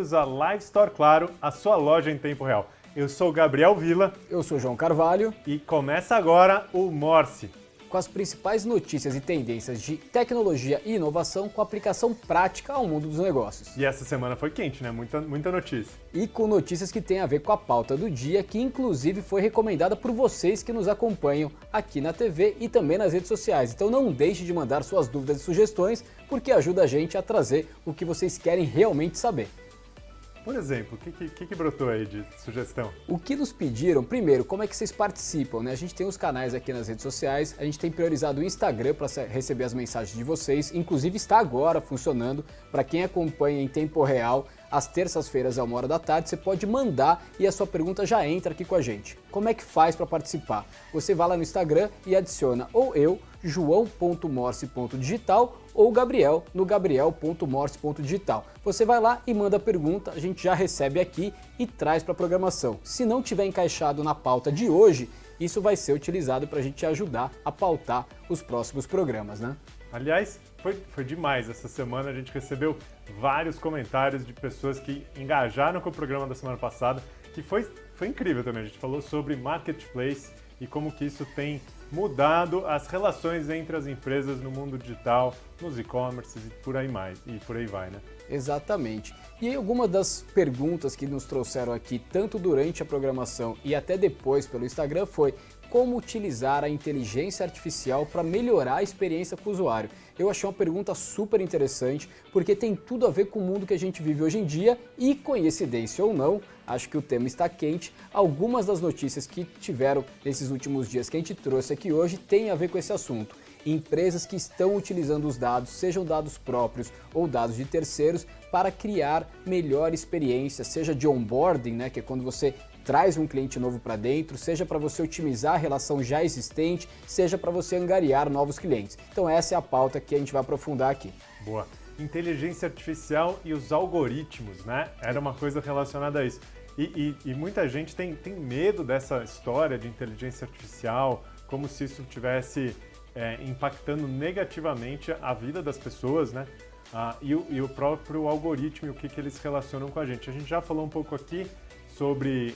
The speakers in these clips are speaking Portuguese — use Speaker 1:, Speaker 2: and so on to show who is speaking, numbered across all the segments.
Speaker 1: bem-vindos à Live Store Claro, a sua loja em tempo real. Eu sou Gabriel Villa.
Speaker 2: Eu sou João Carvalho.
Speaker 1: E começa agora o Morse.
Speaker 2: Com as principais notícias e tendências de tecnologia e inovação com aplicação prática ao mundo dos negócios.
Speaker 1: E essa semana foi quente, né? Muita notícia.
Speaker 2: E com notícias que têm a ver com a pauta do dia, que inclusive foi recomendada por vocês que nos acompanham aqui na TV e também nas redes sociais. Então não deixe de mandar suas dúvidas e sugestões, porque ajuda a gente a trazer o que vocês querem realmente saber.
Speaker 1: Por exemplo, o que brotou aí de sugestão?
Speaker 2: O que nos pediram, primeiro, como é que vocês participam, né? A gente tem os canais aqui nas redes sociais, a gente tem priorizado o Instagram para receber as mensagens de vocês, inclusive está agora funcionando para quem acompanha em tempo real. Às terças-feiras, à 13h, você pode mandar e a sua pergunta já entra aqui com a gente. Como é que faz para participar? Você vai lá no Instagram e adiciona ou eu, joão.morse.digital, ou Gabriel, no gabriel.morse.digital. Você vai lá e manda a pergunta, a gente já recebe aqui e traz para a programação. Se não tiver encaixado na pauta de hoje, isso vai ser utilizado para a gente ajudar a pautar os próximos programas, né?
Speaker 1: Aliás, foi demais. Essa semana a gente recebeu vários comentários de pessoas que engajaram com o programa da semana passada, que foi incrível também. A gente falou sobre marketplace e como que isso tem mudado as relações entre as empresas no mundo digital, nos e-commerces e por aí vai, né?
Speaker 2: Exatamente. E aí algumas das perguntas que nos trouxeram aqui, tanto durante a programação e até depois pelo Instagram, foi como utilizar a inteligência artificial para melhorar a experiência com o usuário. Eu achei uma pergunta super interessante, porque tem tudo a ver com o mundo que a gente vive hoje em dia e, coincidência ou não, acho que o tema está quente. Algumas das notícias que tiveram nesses últimos dias que a gente trouxe aqui hoje têm a ver com esse assunto. Empresas que estão utilizando os dados, sejam dados próprios ou dados de terceiros, para criar melhor experiência, seja de onboarding, né, que é quando você traz um cliente novo para dentro, seja para você otimizar a relação já existente, seja para você angariar novos clientes. Então essa é a pauta que a gente vai aprofundar aqui.
Speaker 1: Boa. Inteligência artificial e os algoritmos, né? Era uma coisa relacionada a isso. E muita gente tem medo dessa história de inteligência artificial, como se isso tivesse impactando negativamente a vida das pessoas, né? E o próprio algoritmo e o que eles relacionam com a gente. A gente já falou um pouco aqui sobre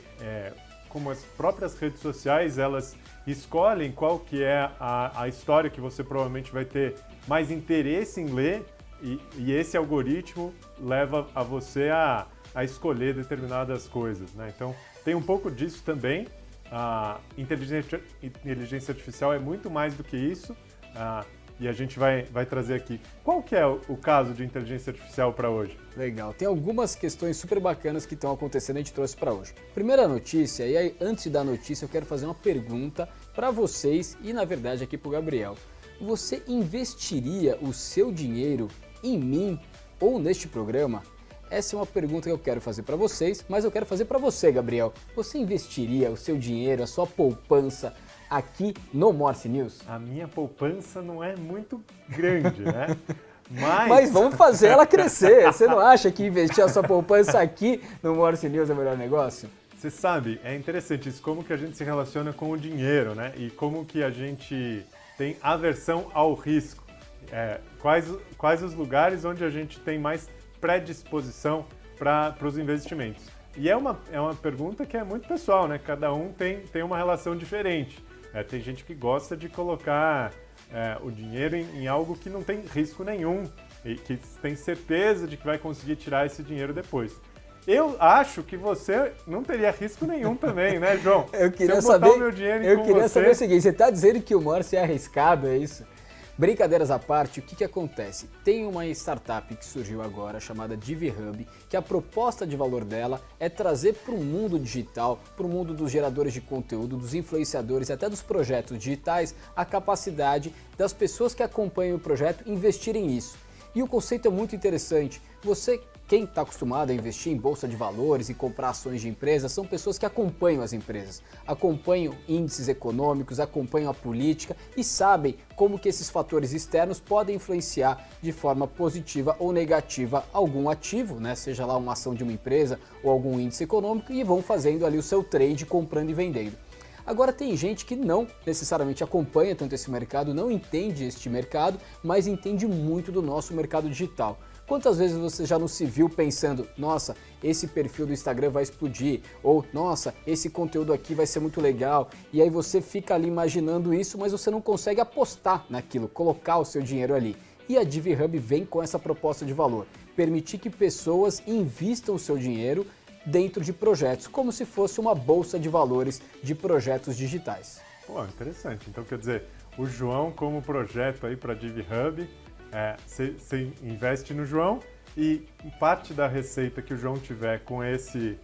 Speaker 1: como as próprias redes sociais, elas escolhem qual que é a história que você provavelmente vai ter mais interesse em ler e esse algoritmo leva a você a escolher determinadas coisas, né? Então, tem um pouco disso também. A inteligência artificial é muito mais do que isso e a gente vai trazer aqui. Qual que é o caso de inteligência artificial para hoje?
Speaker 2: Legal, tem algumas questões super bacanas que estão acontecendo e a gente trouxe para hoje. Primeira notícia, e aí antes da notícia eu quero fazer uma pergunta para vocês e na verdade aqui para o Gabriel. Você investiria o seu dinheiro em mim ou neste programa? Essa é uma pergunta que eu quero fazer para vocês, mas eu quero fazer para você, Gabriel. Você investiria o seu dinheiro, a sua poupança aqui no Morse News?
Speaker 1: A minha poupança não é muito grande, né?
Speaker 2: Mas vamos fazer ela crescer. Você não acha que investir a sua poupança aqui no Morse News é o melhor negócio?
Speaker 1: Você sabe, é interessante isso, como que a gente se relaciona com o dinheiro, né? E como que a gente tem aversão ao risco. Quais os lugares onde a gente tem mais predisposição para os investimentos. E é uma pergunta que é muito pessoal, né? Cada um tem uma relação diferente. Tem gente que gosta de colocar o dinheiro em algo que não tem risco nenhum e que tem certeza de que vai conseguir tirar esse dinheiro depois. Eu acho que você não teria risco nenhum também, né, João?
Speaker 2: Eu queria saber o seguinte, você está dizendo que o Morse é arriscado, é isso? Brincadeiras à parte, o que acontece? Tem uma startup que surgiu agora chamada DiviHub, que a proposta de valor dela é trazer para o mundo digital, para o mundo dos geradores de conteúdo, dos influenciadores e até dos projetos digitais, a capacidade das pessoas que acompanham o projeto investirem nisso. E o conceito é muito interessante. Quem está acostumado a investir em bolsa de valores e comprar ações de empresas são pessoas que acompanham as empresas, acompanham índices econômicos, acompanham a política e sabem como que esses fatores externos podem influenciar de forma positiva ou negativa algum ativo, né? Seja lá uma ação de uma empresa ou algum índice econômico, e vão fazendo ali o seu trade comprando e vendendo. Agora tem gente que não necessariamente acompanha tanto esse mercado, não entende este mercado, mas entende muito do nosso mercado digital. Quantas vezes você já não se viu pensando, nossa, esse perfil do Instagram vai explodir, ou nossa, esse conteúdo aqui vai ser muito legal, e aí você fica ali imaginando isso, mas você não consegue apostar naquilo, colocar o seu dinheiro ali. E a DiviHub vem com essa proposta de valor, permitir que pessoas invistam o seu dinheiro dentro de projetos, como se fosse uma bolsa de valores de projetos digitais.
Speaker 1: Pô, interessante. Então, quer dizer, o João como projeto aí para a DiviHub, você investe no João e parte da receita que o João tiver com esse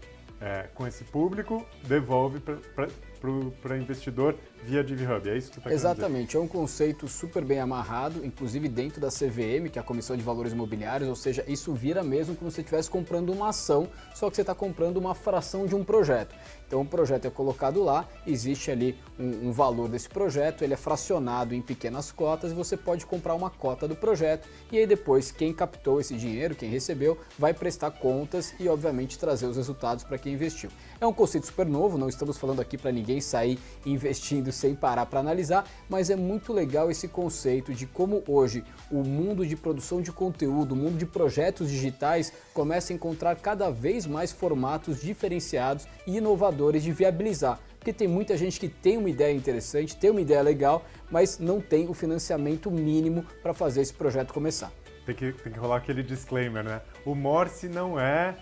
Speaker 1: público, devolve para o investidor via DiviHub. É isso que você está querendo dizer?
Speaker 2: Exatamente, é um conceito super bem amarrado, inclusive dentro da CVM, que é a Comissão de Valores Imobiliários, ou seja, isso vira mesmo como se você estivesse comprando uma ação, só que você está comprando uma fração de um projeto. Então o projeto é colocado lá, existe ali um valor desse projeto, ele é fracionado em pequenas cotas e você pode comprar uma cota do projeto e aí depois quem captou esse dinheiro, quem recebeu, vai prestar contas e obviamente trazer os resultados para quem investiu. É um conceito super novo, não estamos falando aqui para ninguém sair investindo sem parar para analisar, mas é muito legal esse conceito de como hoje o mundo de produção de conteúdo, o mundo de projetos digitais começa a encontrar cada vez mais formatos diferenciados e inovadores de viabilizar. Porque tem muita gente que tem uma ideia interessante, tem uma ideia legal, mas não tem o financiamento mínimo para fazer esse projeto começar.
Speaker 1: Tem que rolar aquele disclaimer, né? O Morse não é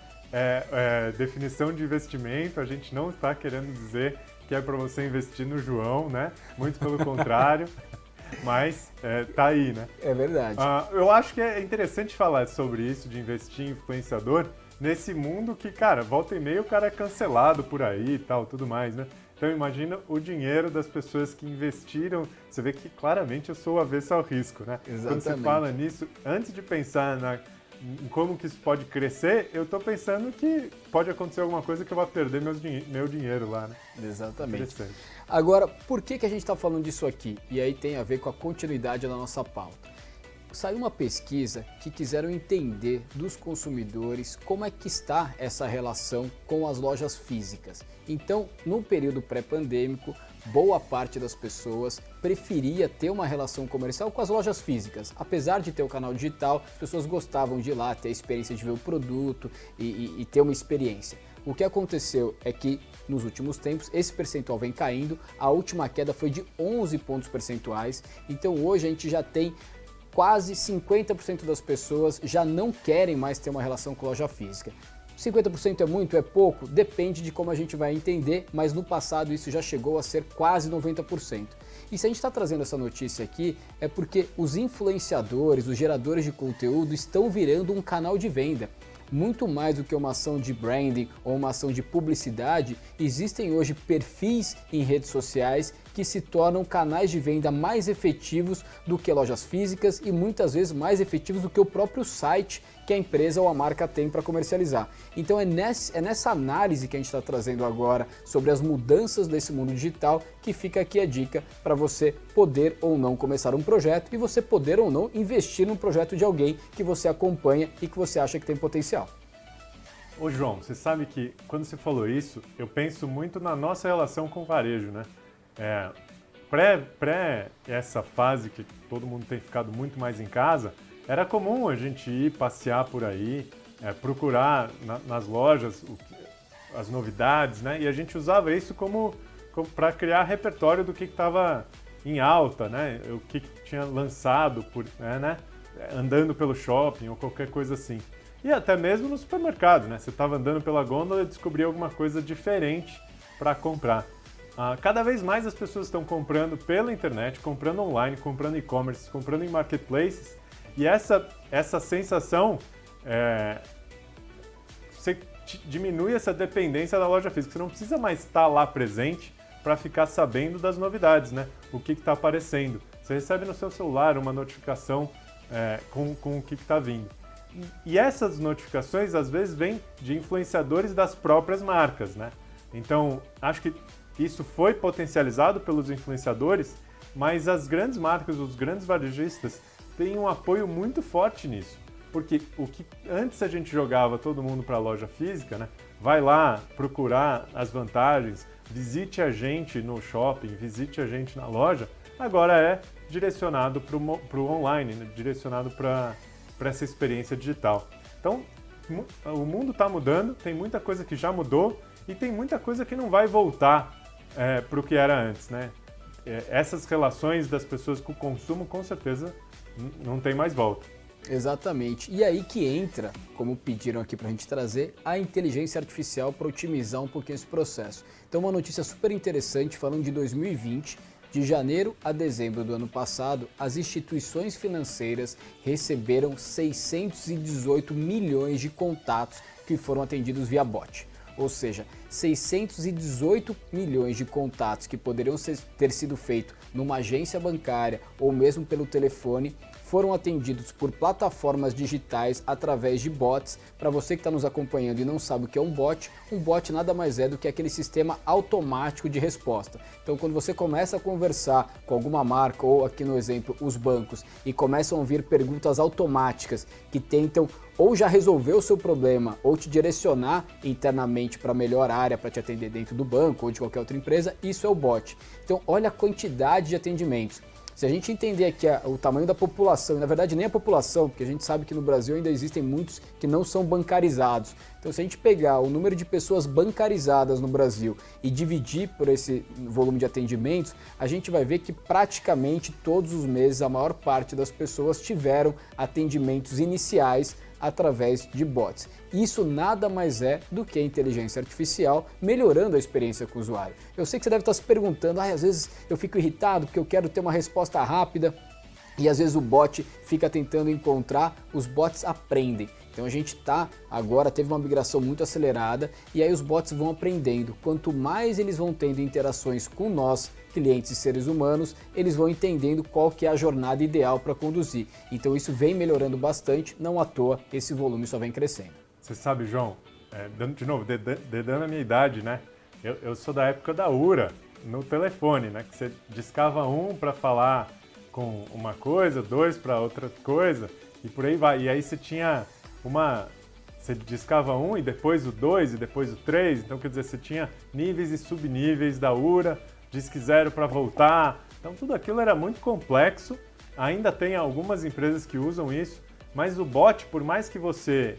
Speaker 1: definição de investimento, a gente não está querendo dizer que é para você investir no João, né? Muito pelo contrário, mas tá aí, né?
Speaker 2: É verdade.
Speaker 1: Eu acho que é interessante falar sobre isso, de investir em influenciador, nesse mundo que, cara, volta e meia o cara é cancelado por aí e tal, tudo mais, né? Então imagina o dinheiro das pessoas que investiram, você vê que claramente eu sou avesso ao risco, né?
Speaker 2: Exatamente.
Speaker 1: Quando você fala nisso, antes de pensar em como que isso pode crescer, eu tô pensando que pode acontecer alguma coisa que eu vou perder meu dinheiro lá, né?
Speaker 2: Exatamente. Agora, por que a gente está falando disso aqui? E aí tem a ver com a continuidade da nossa pauta. Saiu uma pesquisa que quiseram entender dos consumidores como é que está essa relação com as lojas físicas. Então, no período pré-pandêmico, boa parte das pessoas preferia ter uma relação comercial com as lojas físicas. Apesar de ter o canal digital, as pessoas gostavam de ir lá, ter a experiência de ver o produto e ter uma experiência. O que aconteceu é que, nos últimos tempos, esse percentual vem caindo, a última queda foi de 11 pontos percentuais, então hoje a gente já tem quase 50% das pessoas já não querem mais ter uma relação com loja física. 50% é muito, é pouco? Depende de como a gente vai entender, mas no passado isso já chegou a ser quase 90%. E se a gente está trazendo essa notícia aqui, é porque os influenciadores, os geradores de conteúdo estão virando um canal de venda. Muito mais do que uma ação de branding ou uma ação de publicidade, existem hoje perfis em redes sociais que se tornam canais de venda mais efetivos do que lojas físicas e muitas vezes mais efetivos do que o próprio site que a empresa ou a marca tem para comercializar. Então é nessa análise que a gente está trazendo agora sobre as mudanças desse mundo digital que fica aqui a dica para você poder ou não começar um projeto e você poder ou não investir num projeto de alguém que você acompanha e que você acha que tem potencial.
Speaker 1: Ô João, você sabe que quando você falou isso, eu penso muito na nossa relação com o varejo, né? Pré essa fase que todo mundo tem ficado muito mais em casa, era comum a gente ir passear por aí, procurar nas lojas as novidades, né? E a gente usava isso como para criar repertório do que estava em alta, né? O que tinha lançado, né? Andando pelo shopping ou qualquer coisa assim. E até mesmo no supermercado, né? Você estava andando pela gôndola e descobria alguma coisa diferente para comprar. Cada vez mais as pessoas estão comprando pela internet, comprando online, comprando e-commerce, comprando em marketplaces. E essa sensação, você diminui essa dependência da loja física. Você não precisa mais estar lá presente para ficar sabendo das novidades, né? O que está aparecendo. Você recebe no seu celular uma notificação com o que está vindo. E essas notificações, às vezes, vêm de influenciadores das próprias marcas, né? Então, acho que isso foi potencializado pelos influenciadores, mas as grandes marcas, os grandes varejistas, têm um apoio muito forte nisso. Porque o que antes a gente jogava todo mundo para a loja física, né? Vai lá procurar as vantagens, visite a gente no shopping, visite a gente na loja, agora é direcionado para o online, né? Direcionado para para essa experiência digital. Então, o mundo está mudando, tem muita coisa que já mudou e tem muita coisa que não vai voltar para o que era antes, né? Essas relações das pessoas com o consumo, com certeza, não tem mais volta.
Speaker 2: Exatamente. E aí que entra, como pediram aqui para a gente trazer, a inteligência artificial para otimizar um pouquinho esse processo. Então, uma notícia super interessante falando de 2020. De janeiro a dezembro do ano passado, as instituições financeiras receberam 618 milhões de contatos que foram atendidos via bot. Ou seja, 618 milhões de contatos que poderiam ter sido feitos numa agência bancária ou mesmo pelo telefone foram atendidos por plataformas digitais através de bots. Para você que está nos acompanhando e não sabe o que é um bot nada mais é do que aquele sistema automático de resposta. Então, quando você começa a conversar com alguma marca, ou aqui no exemplo, os bancos, e começam a vir perguntas automáticas que tentam ou já resolver o seu problema ou te direcionar internamente para a melhor área para te atender dentro do banco ou de qualquer outra empresa, isso é o bot. Então, olha a quantidade de atendimentos. Se a gente entender aqui o tamanho da população, e na verdade nem a população, porque a gente sabe que no Brasil ainda existem muitos que não são bancarizados. Então, se a gente pegar o número de pessoas bancarizadas no Brasil e dividir por esse volume de atendimentos, a gente vai ver que praticamente todos os meses a maior parte das pessoas tiveram atendimentos iniciais através de bots. Isso nada mais é do que a inteligência artificial melhorando a experiência com o usuário. Eu sei que você deve estar se perguntando, às vezes eu fico irritado porque eu quero ter uma resposta rápida e às vezes o bot fica tentando encontrar, os bots aprendem. Então a gente agora teve uma migração muito acelerada e aí os bots vão aprendendo. Quanto mais eles vão tendo interações com nós, clientes e seres humanos, eles vão entendendo qual que é a jornada ideal para conduzir. Então isso vem melhorando bastante, não à toa esse volume só vem crescendo.
Speaker 1: Você sabe, João, de novo, dando a minha idade, né? Eu sou da época da URA, no telefone, né? Que você discava um para falar com uma coisa, dois para outra coisa e por aí vai. E aí você tinha você discava um e depois o 2 e depois o 3, então quer dizer, você tinha níveis e subníveis da URA, disque 0 para voltar, então tudo aquilo era muito complexo, ainda tem algumas empresas que usam isso, mas o bot, por mais que você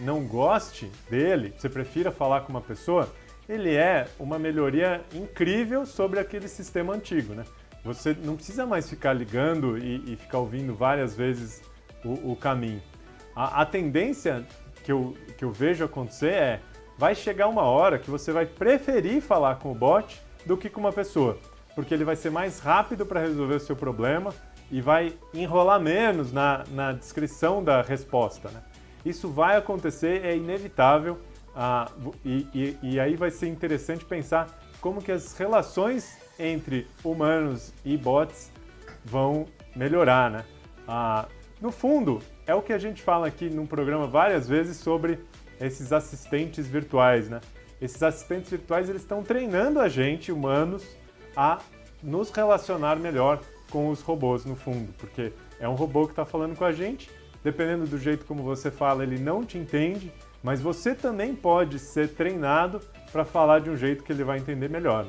Speaker 1: não goste dele, você prefira falar com uma pessoa, ele é uma melhoria incrível sobre aquele sistema antigo, né? Você não precisa mais ficar ligando e ficar ouvindo várias vezes o caminho. A tendência que eu vejo acontecer vai chegar uma hora que você vai preferir falar com o bot do que com uma pessoa, porque ele vai ser mais rápido para resolver o seu problema e vai enrolar menos na descrição da resposta, né? Isso vai acontecer, é inevitável, e aí vai ser interessante pensar como que as relações entre humanos e bots vão melhorar, né? No fundo, é o que a gente fala aqui no programa várias vezes sobre esses assistentes virtuais, né? Esses assistentes virtuais, eles estão treinando a gente, humanos, a nos relacionar melhor com os robôs, no fundo, porque é um robô que está falando com a gente, dependendo do jeito como você fala, ele não te entende, mas você também pode ser treinado para falar de um jeito que ele vai entender melhor.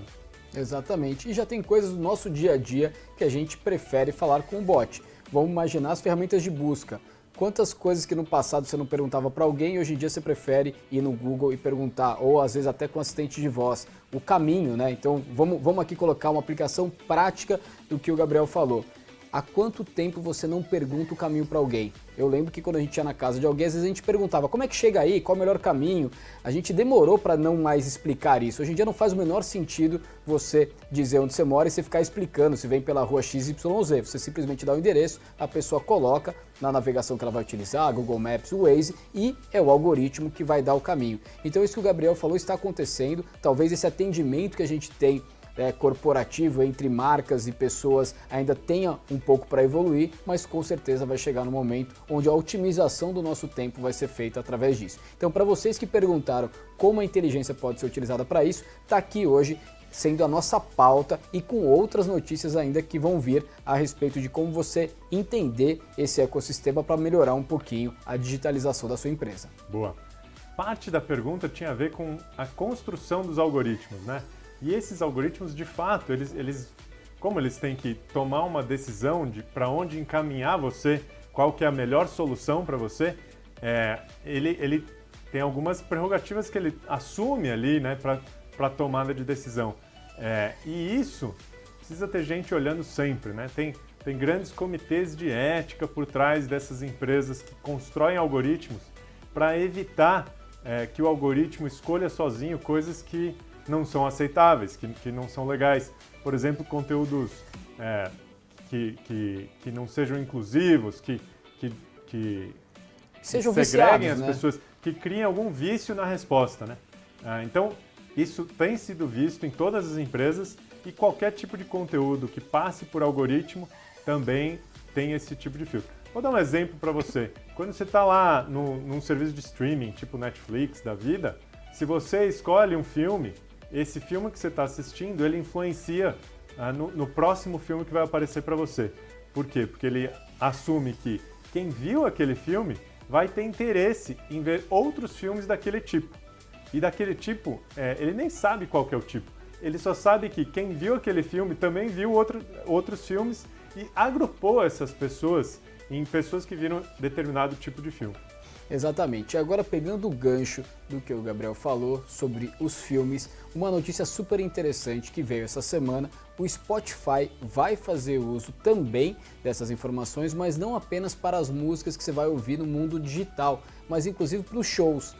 Speaker 2: Exatamente, e já tem coisas do nosso dia a dia que a gente prefere falar com o bot. Vamos imaginar as ferramentas de busca. Quantas coisas que no passado você não perguntava para alguém e hoje em dia você prefere ir no Google e perguntar, ou às vezes até com assistente de voz, o caminho, né? Então vamos aqui colocar uma aplicação prática do que o Gabriel falou. Há quanto tempo você não pergunta o caminho para alguém? Eu lembro que quando a gente ia na casa de alguém, às vezes a gente perguntava como é que chega aí, qual é o melhor caminho. A gente demorou para não mais explicar isso. Hoje em dia não faz o menor sentido você dizer onde você mora e você ficar explicando se vem pela rua XYZ. Você simplesmente dá o endereço, a pessoa coloca na navegação que ela vai utilizar, Google Maps, o Waze, e é o algoritmo que vai dar o caminho. Então isso que o Gabriel falou está acontecendo. Talvez esse atendimento que a gente tem corporativo entre marcas e pessoas ainda tenha um pouco para evoluir, mas com certeza vai chegar no momento onde a otimização do nosso tempo vai ser feita através disso. Então, para vocês que perguntaram como a inteligência pode ser utilizada para isso, está aqui hoje sendo a nossa pauta e com outras notícias ainda que vão vir a respeito de como você entender esse ecossistema para melhorar um pouquinho a digitalização da sua empresa.
Speaker 1: Boa. Parte da pergunta tinha a ver com a construção dos algoritmos, né? E esses algoritmos, de fato, como eles têm que tomar uma decisão de para onde encaminhar você qual que é a melhor solução para você, ele tem algumas prerrogativas que ele assume ali, né, para tomada de decisão. E isso precisa ter gente olhando sempre, né? Tem grandes comitês de ética por trás dessas empresas que constroem algoritmos para evitar que o algoritmo escolha sozinho coisas que não são aceitáveis, que não são legais. Por exemplo, conteúdos que não sejam inclusivos, que
Speaker 2: sejam
Speaker 1: segreguem
Speaker 2: viciados,
Speaker 1: as
Speaker 2: né?
Speaker 1: pessoas, que criem algum vício na resposta, né? Então, isso tem sido visto em todas as empresas e qualquer tipo de conteúdo que passe por algoritmo também tem esse tipo de filtro. Vou dar um exemplo para você. Quando você está lá num serviço de streaming, tipo Netflix da vida, se você escolhe um filme, esse filme que você está assistindo, ele influencia no próximo filme que vai aparecer para você. Por quê? Porque ele assume que quem viu aquele filme vai ter interesse em ver outros filmes daquele tipo. E daquele tipo, ele nem sabe qual que é o tipo. Ele só sabe que quem viu aquele filme também viu outros filmes e agrupou essas pessoas em pessoas que viram determinado tipo de filme.
Speaker 2: Exatamente. E agora, pegando o gancho do que o Gabriel falou sobre os filmes, uma notícia super interessante que veio essa semana: o Spotify vai fazer uso também dessas informações, mas não apenas para as músicas que você vai ouvir no mundo digital, mas inclusive para os shows.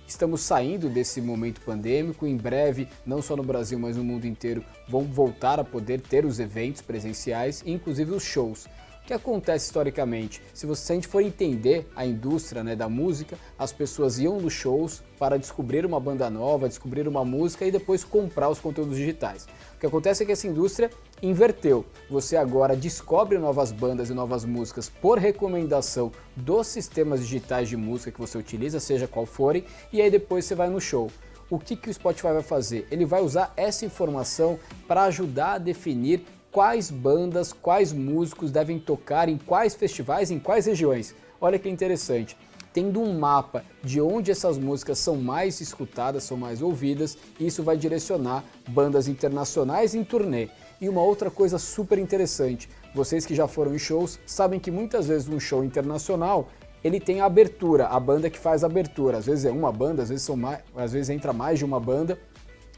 Speaker 2: Estamos saindo desse momento pandêmico, em breve, não só no Brasil, mas no mundo inteiro, vão voltar a poder ter os eventos presenciais, inclusive os shows. O que acontece historicamente? Se a gente for entender a indústria, né, da música, as pessoas iam nos shows para descobrir uma banda nova, descobrir uma música e depois comprar os conteúdos digitais. O que acontece é que essa indústria inverteu. Você agora descobre novas bandas e novas músicas por recomendação dos sistemas digitais de música que você utiliza, seja qual forem, e aí depois você vai no show. O que o Spotify vai fazer? Ele vai usar essa informação para ajudar a definir quais bandas, quais músicos devem tocar em quais festivais, em quais regiões. Olha que interessante. Tendo um mapa de onde essas músicas são mais escutadas, são mais ouvidas, isso vai direcionar bandas internacionais em turnê. E uma outra coisa super interessante, vocês que já foram em shows sabem que muitas vezes um show internacional ele tem a abertura, a banda que faz a abertura. Às vezes é uma banda, às vezes entra mais de uma banda,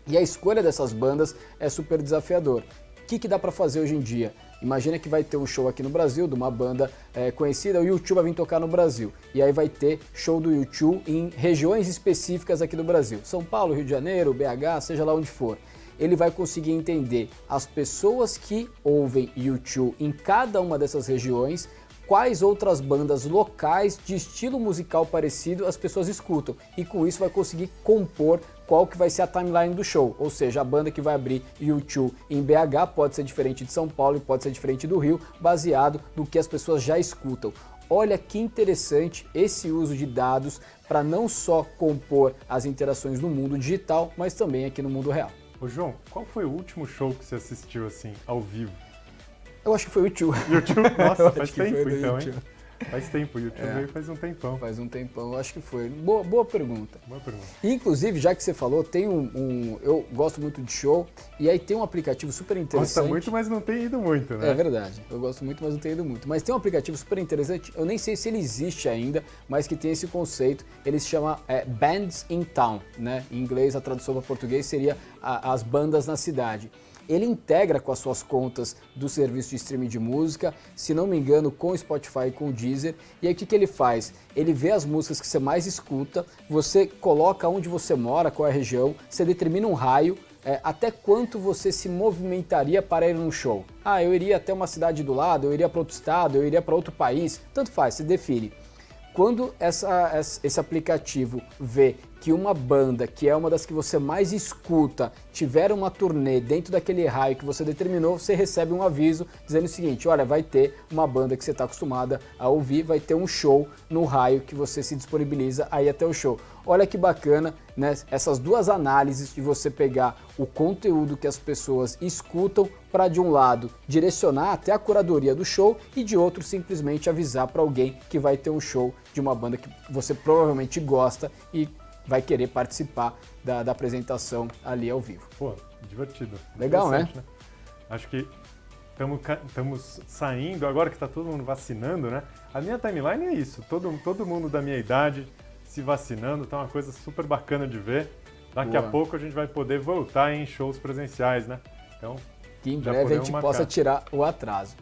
Speaker 2: e a escolha dessas bandas é super desafiador. O que dá para fazer hoje em dia? Imagina que vai ter um show aqui no Brasil de uma banda conhecida, o U2 vai vir tocar no Brasil. E aí vai ter show do U2 em regiões específicas aqui do Brasil. São Paulo, Rio de Janeiro, BH, seja lá onde for. Ele vai conseguir entender as pessoas que ouvem U2 em cada uma dessas regiões, quais outras bandas locais de estilo musical parecido as pessoas escutam. E com isso vai conseguir compor qual que vai ser a timeline do show, ou seja, a banda que vai abrir U2 em BH pode ser diferente de São Paulo e pode ser diferente do Rio, baseado no que as pessoas já escutam. Olha que interessante esse uso de dados para não só compor as interações no mundo digital, mas também aqui no mundo real.
Speaker 1: Ô João, qual foi o último show que você assistiu assim, ao vivo?
Speaker 2: Eu acho que foi o U2.
Speaker 1: U2? Nossa, faz tempo então, hein? Faz tempo, o U2 veio faz um tempão.
Speaker 2: Faz um tempão, eu acho que foi. Boa pergunta.
Speaker 1: Boa pergunta.
Speaker 2: Inclusive, já que você falou, tem eu gosto muito de show, e aí tem um aplicativo super interessante.
Speaker 1: Gosta muito, mas não tem ido muito, né?
Speaker 2: É verdade, eu gosto muito, mas não tenho ido muito. Mas tem um aplicativo super interessante, eu nem sei se ele existe ainda, mas que tem esse conceito, ele se chama Bands in Town, né? Em inglês, a tradução para português seria as bandas na cidade. Ele integra com as suas contas do serviço de streaming de música, se não me engano, com o Spotify e com o Deezer. E aí o que ele faz? Ele vê as músicas que você mais escuta, você coloca onde você mora, qual é a região, você determina um raio, até quanto você se movimentaria para ir num show. Ah, eu iria até uma cidade do lado, eu iria para outro estado, eu iria para outro país, tanto faz, você define. Quando esse aplicativo vê que uma banda, que é uma das que você mais escuta, tiver uma turnê dentro daquele raio que você determinou, você recebe um aviso dizendo o seguinte: olha, vai ter uma banda que você está acostumada a ouvir, vai ter um show no raio que você se disponibiliza a ir até o show. Olha que bacana, né? Essas duas análises de você pegar o conteúdo que as pessoas escutam para, de um lado, direcionar até a curadoria do show e, de outro, simplesmente avisar para alguém que vai ter um show de uma banda que você provavelmente gosta e vai querer participar da apresentação ali ao vivo.
Speaker 1: Pô, divertido.
Speaker 2: Legal, né?
Speaker 1: Acho que estamos saindo, agora que está todo mundo vacinando, né? A minha timeline é isso, todo mundo da minha idade se vacinando, tá uma coisa super bacana de ver. Daqui a pouco a gente vai poder voltar em shows presenciais, né? Então,
Speaker 2: que em breve a gente possa tirar o atraso.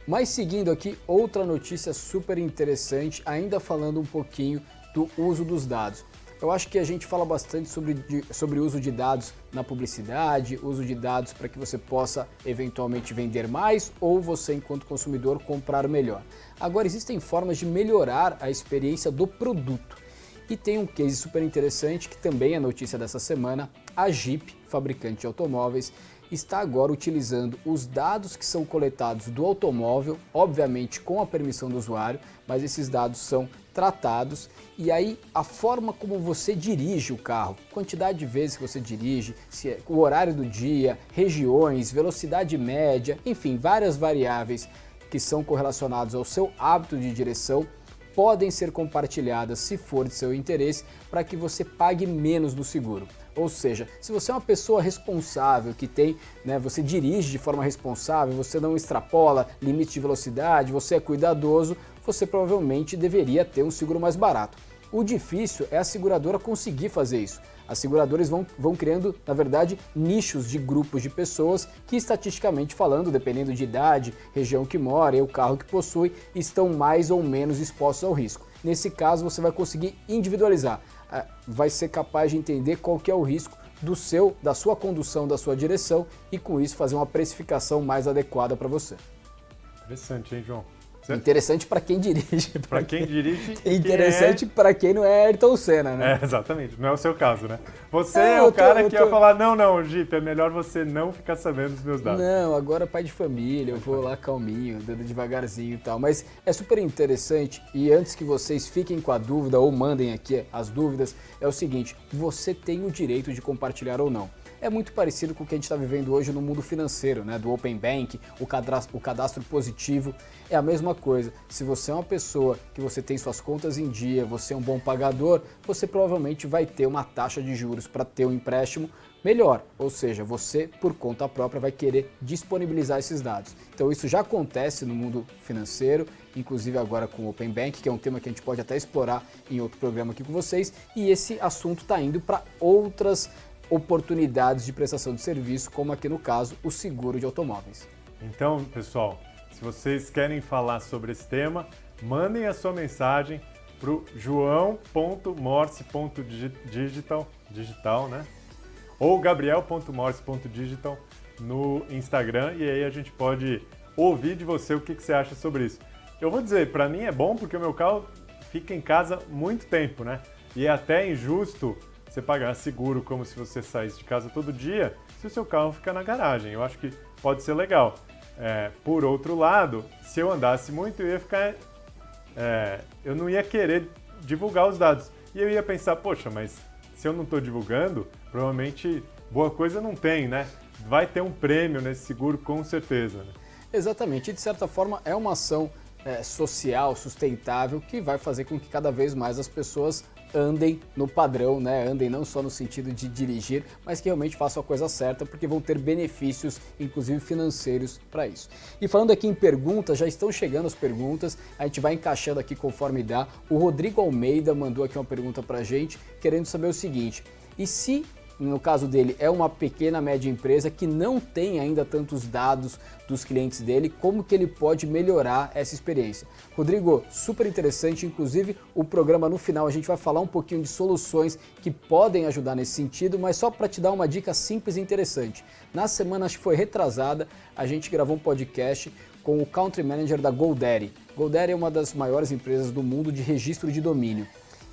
Speaker 2: Mas seguindo aqui, outra notícia super interessante, ainda falando um pouquinho do uso dos dados. Eu acho que a gente fala bastante sobre o uso de dados na publicidade, uso de dados para que você possa eventualmente vender mais ou você, enquanto consumidor, comprar melhor. Agora, existem formas de melhorar a experiência do produto. E tem um case super interessante que também é notícia dessa semana. A Jeep, fabricante de automóveis, está agora utilizando os dados que são coletados do automóvel, obviamente com a permissão do usuário, mas esses dados são tratados e aí a forma como você dirige o carro, quantidade de vezes que você dirige, o horário do dia, regiões, velocidade média, enfim, várias variáveis que são correlacionadas ao seu hábito de direção, podem ser compartilhadas, se for de seu interesse, para que você pague menos no seguro. Ou seja, se você é uma pessoa responsável, que tem, você dirige de forma responsável, você não extrapola limite de velocidade, você é cuidadoso, você provavelmente deveria ter um seguro mais barato. O difícil é a seguradora conseguir fazer isso. As seguradoras vão criando, na verdade, nichos de grupos de pessoas que, estatisticamente falando, dependendo de idade, região que mora e o carro que possui, estão mais ou menos expostos ao risco. Nesse caso, você vai conseguir individualizar, vai ser capaz de entender qual que é o risco da sua condução, da sua direção e, com isso, fazer uma precificação mais adequada para você.
Speaker 1: Interessante, hein, João?
Speaker 2: Interessante para quem dirige.
Speaker 1: Para quem dirige.
Speaker 2: Interessante para quem não é Ayrton Senna, né?
Speaker 1: Exatamente. Não é o seu caso, né? Você é o cara que ia falar, não, Jeep, é melhor você não ficar sabendo dos meus dados.
Speaker 2: Não, agora pai de família, eu vou lá calminho, dando devagarzinho e tal. Mas é super interessante e antes que vocês fiquem com a dúvida ou mandem aqui as dúvidas, é o seguinte, você tem o direito de compartilhar ou não. É muito parecido com o que a gente está vivendo hoje no mundo financeiro, né? Do Open Bank, o cadastro positivo. É a mesma coisa. Se você é uma pessoa que você tem suas contas em dia, você é um bom pagador, você provavelmente vai ter uma taxa de juros para ter um empréstimo melhor. Ou seja, você, por conta própria, vai querer disponibilizar esses dados. Então isso já acontece no mundo financeiro, inclusive agora com o Open Bank, que é um tema que a gente pode até explorar em outro programa aqui com vocês. E esse assunto está indo para outras oportunidades de prestação de serviço, como aqui no caso, o seguro de automóveis.
Speaker 1: Então, pessoal, se vocês querem falar sobre esse tema, mandem a sua mensagem para o joão.morse.digital, né? Ou gabriel.morse.digital no Instagram e aí a gente pode ouvir de você o que você acha sobre isso. Eu vou dizer, para mim é bom porque o meu carro fica em casa muito tempo, né? E é até injusto você pagar seguro como se você saísse de casa todo dia, se o seu carro ficar na garagem. Eu acho que pode ser legal. Por outro lado, se eu andasse muito, eu não ia querer divulgar os dados. E eu ia pensar, poxa, mas se eu não estou divulgando, provavelmente boa coisa não tem, né? Vai ter um prêmio nesse seguro, com certeza. Né?
Speaker 2: Exatamente. E, de certa forma, é uma ação social, sustentável, que vai fazer com que cada vez mais as pessoas andem no padrão, né? Andem não só no sentido de dirigir, mas que realmente façam a coisa certa, porque vão ter benefícios, inclusive financeiros, para isso. E falando aqui em perguntas, já estão chegando as perguntas, a gente vai encaixando aqui conforme dá. O Rodrigo Almeida mandou aqui uma pergunta para a gente, querendo saber o seguinte, e se no caso dele, é uma pequena, média empresa que não tem ainda tantos dados dos clientes dele, como que ele pode melhorar essa experiência? Rodrigo, super interessante, inclusive o programa no final a gente vai falar um pouquinho de soluções que podem ajudar nesse sentido, mas só para te dar uma dica simples e interessante. Na semana, acho que foi retrasada, a gente gravou um podcast com o Country Manager da GoDaddy. GoDaddy é uma das maiores empresas do mundo de registro de domínio.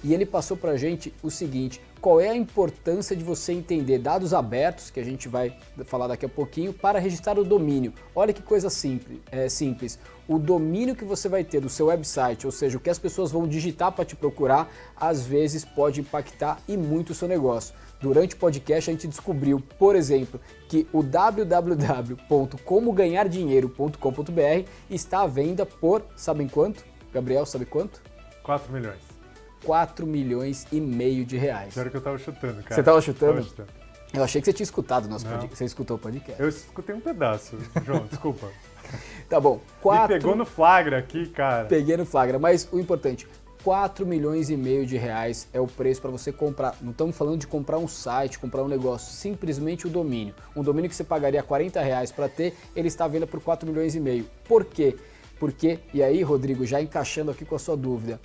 Speaker 2: E ele passou para a gente o seguinte, qual é a importância de você entender dados abertos, que a gente vai falar daqui a pouquinho, para registrar o domínio. Olha que coisa simples. O domínio que você vai ter do seu website, ou seja, o que as pessoas vão digitar para te procurar, às vezes pode impactar e muito o seu negócio. Durante o podcast a gente descobriu, por exemplo, que o www.comoganhardinheiro.com.br está à venda por, sabem quanto? Gabriel, sabe quanto?
Speaker 1: 4 milhões.
Speaker 2: 4 milhões e meio de reais.
Speaker 1: Era o que eu tava chutando, cara.
Speaker 2: Você tava chutando? Eu achei que você tinha escutado o nosso podcast. Você escutou o podcast?
Speaker 1: Eu escutei um pedaço, João, desculpa.
Speaker 2: Tá bom.
Speaker 1: Me pegou no flagra aqui, cara.
Speaker 2: Peguei no flagra, mas o importante, 4 milhões e meio de reais é o preço para você comprar. Não estamos falando de comprar um site, comprar um negócio, simplesmente o domínio. Um domínio que você pagaria 40 reais para ter, ele está à venda por 4 milhões e meio. Por quê? Porque, e aí, Rodrigo, já encaixando aqui com a sua dúvida,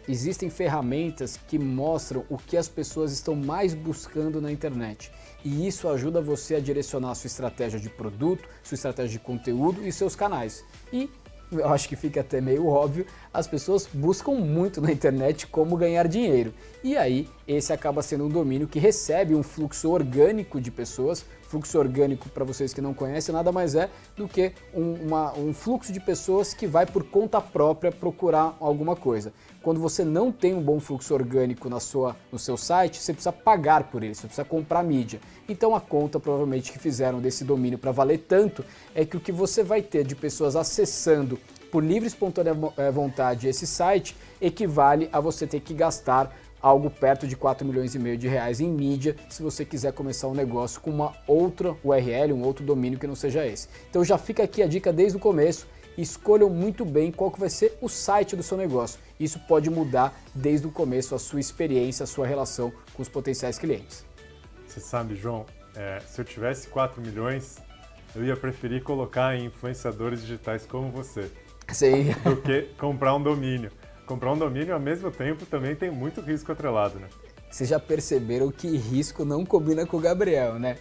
Speaker 2: existem ferramentas que mostram o que as pessoas estão mais buscando na internet. E isso ajuda você a direcionar a sua estratégia de produto, sua estratégia de conteúdo e seus canais. E eu acho que fica até meio óbvio, as pessoas buscam muito na internet como ganhar dinheiro. E aí, esse acaba sendo um domínio que recebe um fluxo orgânico de pessoas. Fluxo orgânico, para vocês que não conhecem, nada mais é do que um fluxo de pessoas que vai por conta própria procurar alguma coisa. Quando você não tem um bom fluxo orgânico no seu site, você precisa pagar por ele, você precisa comprar mídia. Então a conta provavelmente que fizeram desse domínio para valer tanto é que o que você vai ter de pessoas acessando por livre e espontânea vontade esse site equivale a você ter que gastar algo perto de 4 milhões e meio de reais em mídia se você quiser começar um negócio com uma outra URL, um outro domínio que não seja esse. Então já fica aqui a dica desde o começo, escolham muito bem qual que vai ser o site do seu negócio. Isso pode mudar desde o começo a sua experiência, a sua relação com os potenciais clientes.
Speaker 1: Você sabe, João, se eu tivesse 4 milhões, eu ia preferir colocar em influenciadores digitais como você.
Speaker 2: Sim.
Speaker 1: Do que comprar um domínio. Comprar um domínio ao mesmo tempo também tem muito risco atrelado, né?
Speaker 2: Vocês já perceberam que risco não combina com o Gabriel, né?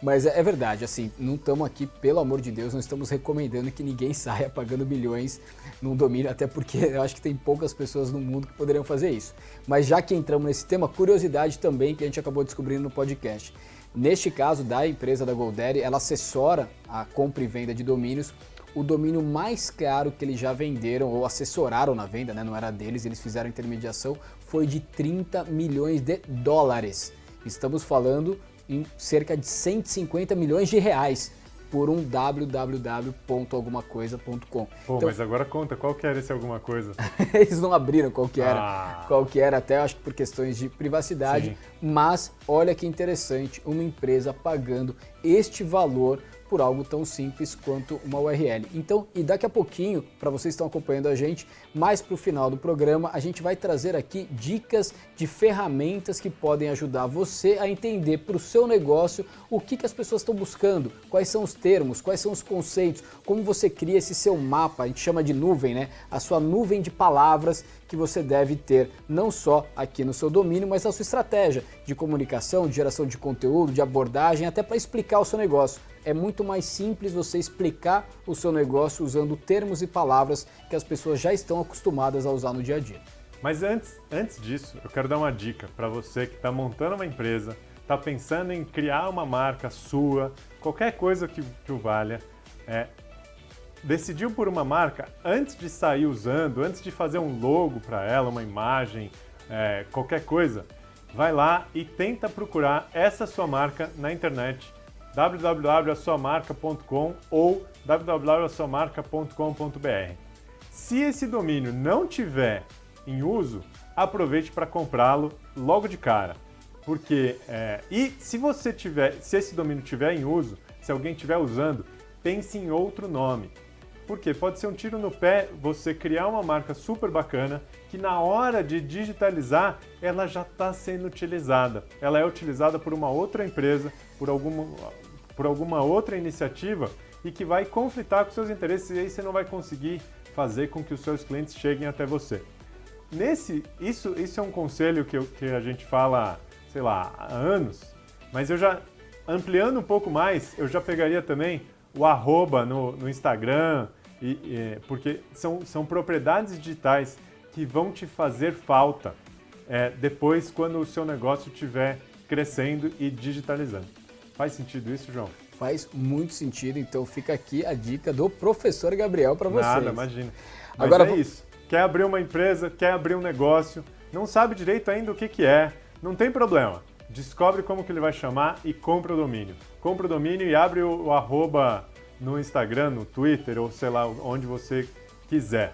Speaker 2: Mas é verdade, assim, não estamos aqui, pelo amor de Deus, não estamos recomendando que ninguém saia pagando milhões num domínio, até porque eu acho que tem poucas pessoas no mundo que poderiam fazer isso. Mas já que entramos nesse tema, curiosidade também que a gente acabou descobrindo no podcast. Neste caso da empresa da GoDaddy, ela assessora a compra e venda de domínios. O domínio mais caro que eles já venderam ou assessoraram na venda, né, não era deles, eles fizeram intermediação, foi de 30 milhões de dólares. Estamos falando em cerca de 150 milhões de reais por um www.algumacoisa.com.
Speaker 1: Pô, então, mas agora conta, qual que era esse alguma coisa?
Speaker 2: Eles não abriram qual que era, até acho que por questões de privacidade, sim. Mas olha que interessante, uma empresa pagando este valor por algo tão simples quanto uma URL. Então, e daqui a pouquinho, para vocês que estão acompanhando a gente, mais para o final do programa, a gente vai trazer aqui dicas de ferramentas que podem ajudar você a entender para o seu negócio o que as pessoas estão buscando, quais são os termos, quais são os conceitos, como você cria esse seu mapa, a gente chama de nuvem, né? A sua nuvem de palavras que você deve ter, não só aqui no seu domínio, mas na sua estratégia de comunicação, de geração de conteúdo, de abordagem, até para explicar o seu negócio. É muito mais simples você explicar o seu negócio usando termos e palavras que as pessoas já estão acostumadas a usar no dia a dia.
Speaker 1: Mas antes disso, eu quero dar uma dica para você que está montando uma empresa, está pensando em criar uma marca sua, qualquer coisa que o valha, decidiu por uma marca, antes de sair usando, antes de fazer um logo para ela, uma imagem, qualquer coisa, vai lá e tenta procurar essa sua marca na internet, www.asuamarca.com ou www.asuamarca.com.br. Se esse domínio não tiver em uso, aproveite para comprá-lo logo de cara. Porque, e se esse domínio tiver em uso, se alguém estiver usando, pense em outro nome. Porque pode ser um tiro no pé você criar uma marca super bacana que na hora de digitalizar ela já está sendo utilizada. Ela é utilizada por uma outra empresa, por alguma outra iniciativa e que vai conflitar com seus interesses e aí você não vai conseguir fazer com que os seus clientes cheguem até você. Isso é um conselho que a gente fala, sei lá, há anos, mas eu já, ampliando um pouco mais, eu já pegaria também o arroba no Instagram, porque são propriedades digitais que vão te fazer falta depois quando o seu negócio estiver crescendo e digitalizando. Faz sentido isso, João?
Speaker 2: Faz muito sentido, então fica aqui a dica do professor Gabriel para vocês.
Speaker 1: Nada, imagina. Mas agora, isso, quer abrir uma empresa, quer abrir um negócio, não sabe direito ainda o que é, não tem problema. Descobre como que ele vai chamar e compra o domínio. Compra o domínio e abre o arroba no Instagram, no Twitter ou sei lá, onde você quiser.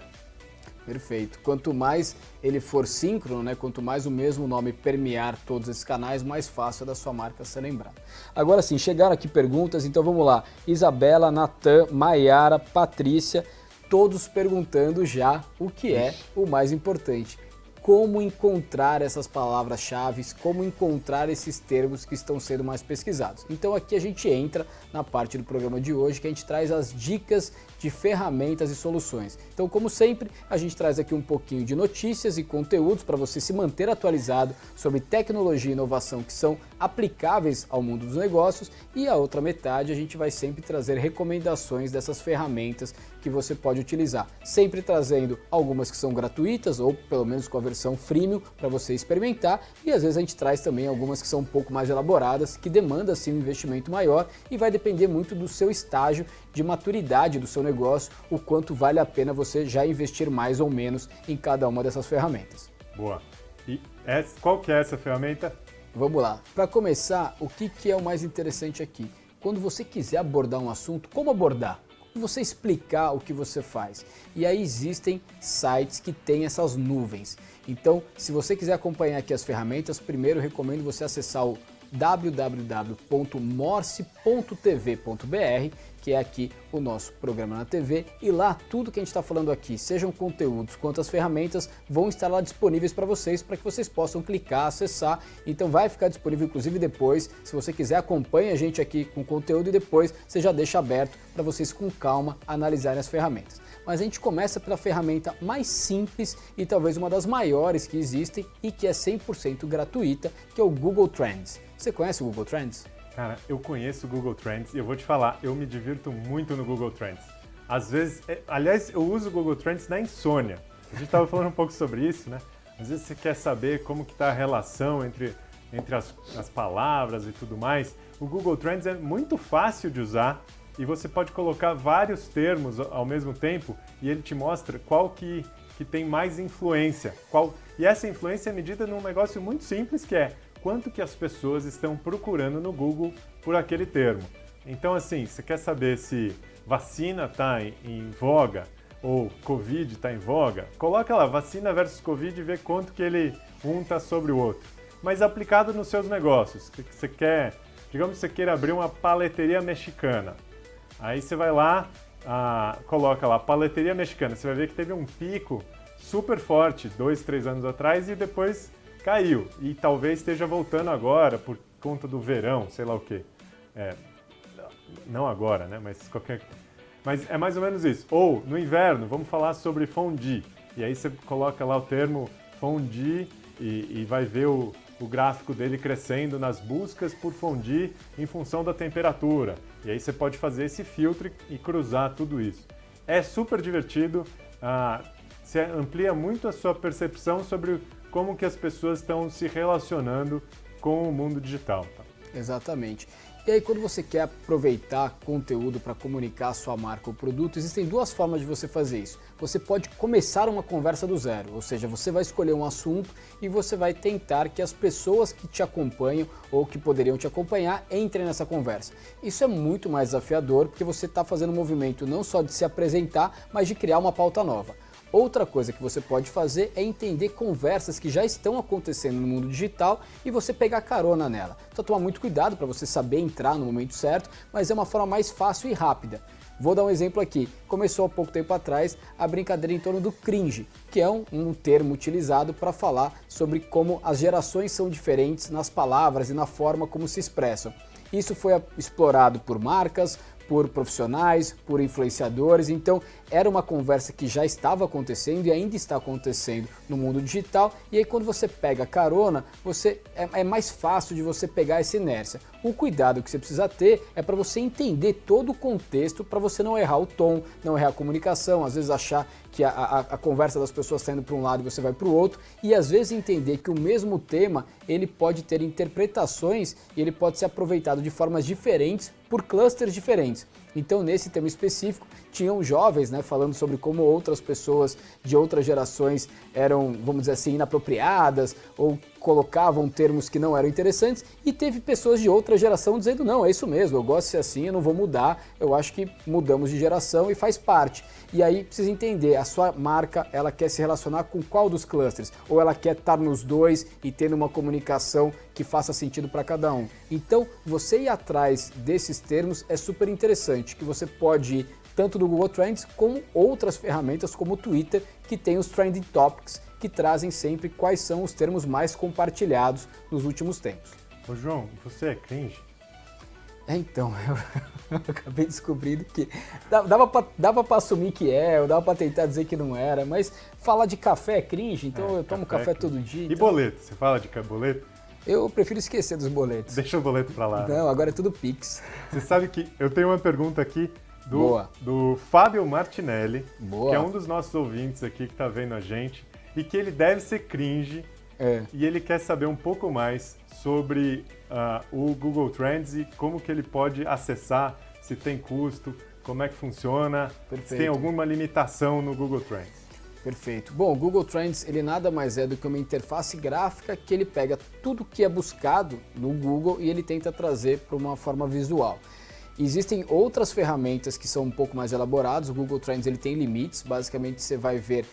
Speaker 2: Perfeito. Quanto mais ele for síncrono, né, quanto mais o mesmo nome permear todos esses canais, mais fácil é da sua marca ser lembrada. Agora sim, chegaram aqui perguntas, então vamos lá. Isabela, Natan, Maiara, Patrícia, todos perguntando já o que é o mais importante. Como encontrar essas palavras-chave, como encontrar esses termos que estão sendo mais pesquisados. Então aqui a gente entra na parte do programa de hoje que a gente traz as dicas de ferramentas e soluções. Então, como sempre, a gente traz aqui um pouquinho de notícias e conteúdos para você se manter atualizado sobre tecnologia e inovação que são aplicáveis ao mundo dos negócios, e a outra metade a gente vai sempre trazer recomendações dessas ferramentas que você pode utilizar, sempre trazendo algumas que são gratuitas ou pelo menos com a versão freemium para você experimentar, e às vezes a gente traz também algumas que são um pouco mais elaboradas, que demandam sim um investimento maior e vai depender muito do seu estágio de maturidade do seu negócio, o quanto vale a pena você já investir mais ou menos em cada uma dessas ferramentas.
Speaker 1: Boa. E qual que é essa ferramenta?
Speaker 2: Vamos lá. Para começar, o que é o mais interessante aqui? Quando você quiser abordar um assunto, como abordar? Como você explicar o que você faz? E aí existem sites que têm essas nuvens. Então, se você quiser acompanhar aqui as ferramentas, primeiro eu recomendo você acessar o www.morse.tv.br, que é aqui o nosso programa na TV, e lá tudo que a gente está falando aqui, sejam conteúdos quanto as ferramentas, vão estar lá disponíveis para que vocês possam clicar, acessar. Então vai ficar disponível inclusive depois, se você quiser acompanhe a gente aqui com conteúdo e depois você já deixa aberto para vocês com calma analisarem as ferramentas. Mas a gente começa pela ferramenta mais simples e talvez uma das maiores que existem e que é 100% gratuita, que é o Google Trends. Você conhece o Google Trends?
Speaker 1: Cara, eu conheço o Google Trends e eu vou te falar, eu me divirto muito no Google Trends. Às vezes, aliás, eu uso o Google Trends na insônia. A gente estava falando um pouco sobre isso, né? Às vezes você quer saber como que está a relação entre as palavras e tudo mais. O Google Trends é muito fácil de usar e você pode colocar vários termos ao mesmo tempo e ele te mostra qual que tem mais influência. E essa influência é medida num negócio muito simples que é quanto que as pessoas estão procurando no Google por aquele termo. Então, assim, você quer saber se vacina está em voga ou Covid está em voga? Coloca lá, vacina versus Covid e vê quanto que um está sobre o outro. Mas aplicado nos seus negócios. Você quer, digamos que você queira abrir uma paleteria mexicana. Aí você vai lá, coloca lá, paleteria mexicana. Você vai ver que teve um pico super forte 2, 3 anos atrás e depois caiu. E talvez esteja voltando agora por conta do verão, sei lá o quê. Não agora, né? Mas é mais ou menos isso. Ou, no inverno, vamos falar sobre fondue. E aí você coloca lá o termo fondue e vai ver o gráfico dele crescendo nas buscas por fondue em função da temperatura. E aí você pode fazer esse filtro e cruzar tudo isso. É super divertido, você amplia muito a sua percepção sobre como que as pessoas estão se relacionando com o mundo digital. Tá?
Speaker 2: Exatamente. E aí, quando você quer aproveitar conteúdo para comunicar a sua marca ou produto, existem duas formas de você fazer isso. Você pode começar uma conversa do zero, ou seja, você vai escolher um assunto e você vai tentar que as pessoas que te acompanham ou que poderiam te acompanhar entrem nessa conversa. Isso é muito mais desafiador porque você está fazendo um movimento não só de se apresentar, mas de criar uma pauta nova. Outra coisa que você pode fazer é entender conversas que já estão acontecendo no mundo digital e você pegar carona nela. Só tomar muito cuidado para você saber entrar no momento certo, mas é uma forma mais fácil e rápida. Vou dar um exemplo aqui. Começou há pouco tempo atrás a brincadeira em torno do cringe, que é um termo utilizado para falar sobre como as gerações são diferentes nas palavras e na forma como se expressam. Isso foi explorado por marcas, por profissionais, por influenciadores, então era uma conversa que já estava acontecendo e ainda está acontecendo no mundo digital, e aí quando você pega carona, é mais fácil de você pegar essa inércia. O cuidado que você precisa ter é para você entender todo o contexto, para você não errar o tom, não errar a comunicação, às vezes achar que a conversa das pessoas está indo para um lado e você vai para o outro, e às vezes entender que o mesmo tema ele pode ter interpretações e ele pode ser aproveitado de formas diferentes por clusters diferentes. Então, nesse tema específico, tinham jovens, né, falando sobre como outras pessoas de outras gerações eram, vamos dizer assim, inapropriadas ou colocavam termos que não eram interessantes, e teve pessoas de outra geração dizendo, não, é isso mesmo, eu gosto de ser assim, eu não vou mudar, eu acho que mudamos de geração e faz parte. E aí precisa entender, a sua marca, ela quer se relacionar com qual dos clusters? Ou ela quer estar nos dois e tendo uma comunicação que faça sentido para cada um? Então, você ir atrás desses termos é super interessante, que você pode ir tanto do Google Trends como outras ferramentas como o Twitter, que tem os Trending Topics, que trazem sempre quais são os termos mais compartilhados nos últimos tempos.
Speaker 1: Ô João, você é cringe?
Speaker 2: Então, eu acabei descobrindo que dava pra assumir que ou dava pra tentar dizer que não era, mas falar de café é cringe, então eu tomo café todo dia.
Speaker 1: E
Speaker 2: então...
Speaker 1: boleto? Você fala de boleto?
Speaker 2: Eu prefiro esquecer dos boletos.
Speaker 1: Deixa o boleto pra lá.
Speaker 2: Não, agora é tudo Pix.
Speaker 1: Você sabe que eu tenho uma pergunta aqui do Fábio Martinelli, que é um dos nossos ouvintes aqui que tá vendo a gente, e que ele deve ser cringe, e ele quer saber um pouco mais sobre o Google Trends e como que ele pode acessar, se tem custo, como é que funciona, se tem alguma limitação no Google Trends.
Speaker 2: Perfeito. Bom, o Google Trends, ele nada mais é do que uma interface gráfica que ele pega tudo que é buscado no Google e ele tenta trazer para uma forma visual. Existem outras ferramentas que são um pouco mais elaboradas, o Google Trends ele tem limites, basicamente você vai ver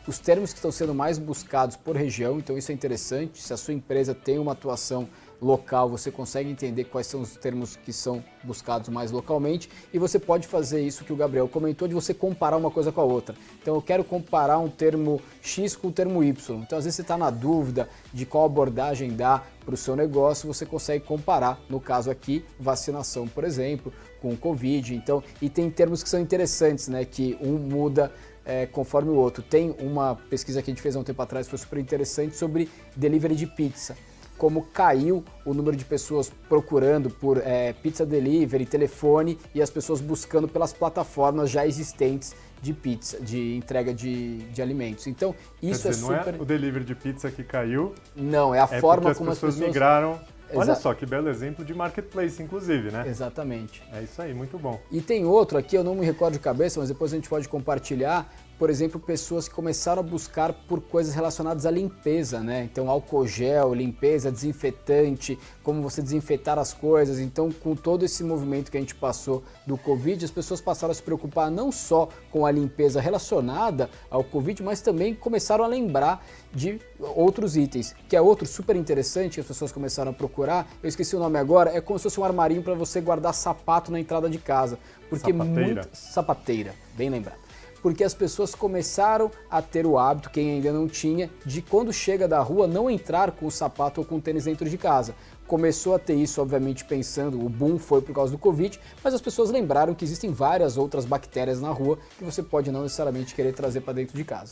Speaker 2: os termos que estão sendo mais buscados por região, então isso é interessante, se a sua empresa tem uma atuação local, você consegue entender quais são os termos que são buscados mais localmente e você pode fazer isso que o Gabriel comentou, de você comparar uma coisa com a outra. Então eu quero comparar um termo X com o termo Y, então às vezes você está na dúvida de qual abordagem dá para o seu negócio, você consegue comparar, no caso aqui, vacinação, por exemplo, com o Covid, então, e tem termos que são interessantes, né, que um muda conforme o outro. Tem uma pesquisa que a gente fez há um tempo atrás, foi super interessante, sobre delivery de pizza. Como caiu o número de pessoas procurando por pizza delivery, telefone e as pessoas buscando pelas plataformas já existentes de pizza, de entrega de alimentos. Então, isso
Speaker 1: quer dizer,
Speaker 2: super...
Speaker 1: não é o delivery de pizza que caiu,
Speaker 2: não, é a forma como
Speaker 1: as pessoas migraram. Olha
Speaker 2: Exato.
Speaker 1: só que belo exemplo de marketplace, inclusive, né?
Speaker 2: Exatamente.
Speaker 1: É isso aí, muito bom.
Speaker 2: E tem outro aqui, eu não me recordo de cabeça, mas depois a gente pode compartilhar. Por exemplo, pessoas que começaram a buscar por coisas relacionadas à limpeza, né? Então, álcool gel, limpeza, desinfetante, como você desinfetar as coisas. Então, com todo esse movimento que a gente passou do Covid, as pessoas passaram a se preocupar não só com a limpeza relacionada ao Covid, mas também começaram a lembrar de outros itens, que é outro super interessante que as pessoas começaram a procurar. Eu esqueci o nome agora, é como se fosse um armarinho para você guardar sapato na entrada de casa. Porque sapateira, bem lembrado. Porque as pessoas começaram a ter o hábito, quem ainda não tinha, de quando chega da rua não entrar com o sapato ou com o tênis dentro de casa. Começou a ter isso, obviamente, pensando, o boom foi por causa do Covid, mas as pessoas lembraram que existem várias outras bactérias na rua que você pode não necessariamente querer trazer para dentro de casa.